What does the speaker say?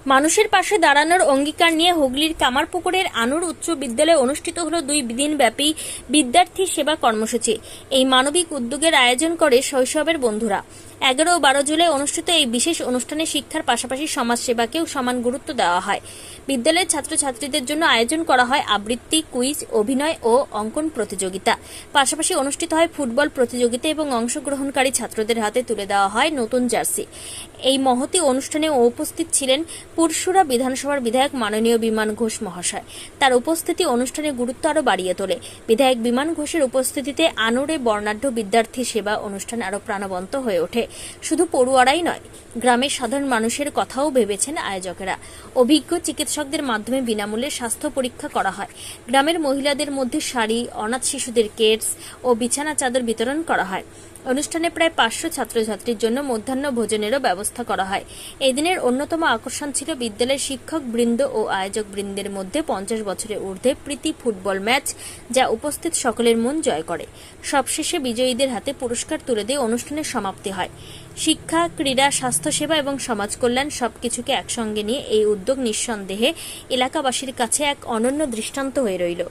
মানুষের পাশে দাঁড়ানোর অঙ্গীকার নিয়ে হুগলির কামারপুকুরের আনুর উচ্চ বিদ্যালয়ে অনুষ্ঠিত হলো 2 দিনব্যাপী বিদ্যার্থী সেবা কর্মসূচি। এই মানবিক উদ্যোগের আয়োজন করে শৈশবের বন্ধুরা। 11 ও 12 জুলাই অনুষ্ঠিত এই বিশেষ অনুষ্ঠানে শিক্ষার পাশাপাশি সমাজসেবাকেও সমান গুরুত্ব দেওয়া হয়। বিদ্যালয়ের ছাত্রছাত্রীদের জন্য আয়োজন করা হয় আবৃত্তি, কুইজ, অভিনয় ও অঙ্কন প্রতিযোগিতা। পাশাপাশি অনুষ্ঠিত হয় ফুটবল প্রতিযোগিতা এবং অংশগ্রহণকারী ছাত্রদের হাতে তুলে দেওয়া হয় নতুন জার্সি। এই মহতী অনুষ্ঠানে উপস্থিত ছিলেন পুরসুরা বিধানসভার বিধায়ক মাননীয় বিমান ঘোষ মহাশয়। তার উপস্থিতি অনুষ্ঠানের গুরুত্ব আরও বাড়িয়ে তোলে। বিধায়ক বিমান ঘোষের উপস্থিতিতে আনুরে বর্ণাঢ্য বিদ্যার্থী সেবা অনুষ্ঠান আরও প্রাণবন্ত হয়ে ওঠে। শুধু পড়ুয়ারাই নয়, গ্রামের সাধারণ মানুষের কথাও ভেবেছেন আয়োজকেরা। অভিজ্ঞ চিকিৎসকদের মাধ্যমে বিনামূল্যে স্বাস্থ্য পরীক্ষা করা হয়। গ্রামের মহিলাদের মধ্যে শাড়ি, অনাথ শিশুদের কেটস ও বিছানা চাদর বিতরণ করা হয়। অনুষ্ঠানে প্রায় 500 ছাত্রছাত্রীর জন্য মধ্যাহ্ন ভোজনেরও ব্যবস্থা করা হয়। এই দিনের অন্যতম আকর্ষণ ছিল বিদ্যালয়ের শিক্ষক বৃন্দ ও আয়োজক বৃন্দের মধ্যে 50 বছরের ঊর্ধ্বে প্রীতি ফুটবল ম্যাচ, যা উপস্থিত সকলের মন জয় করে। সবশেষে বিজয়ীদের হাতে পুরস্কার তুলে দিয়ে অনুষ্ঠানের সমাপ্তি হয়। শিক্ষা, ক্রীড়া, স্বাস্থ্যসেবা এবং সমাজ কল্যাণ সবকিছুকে একসঙ্গে নিয়ে এই উদ্যোগ নিঃসন্দেহে এলাকাবাসীর কাছে এক অনন্য দৃষ্টান্ত হয়ে রইল।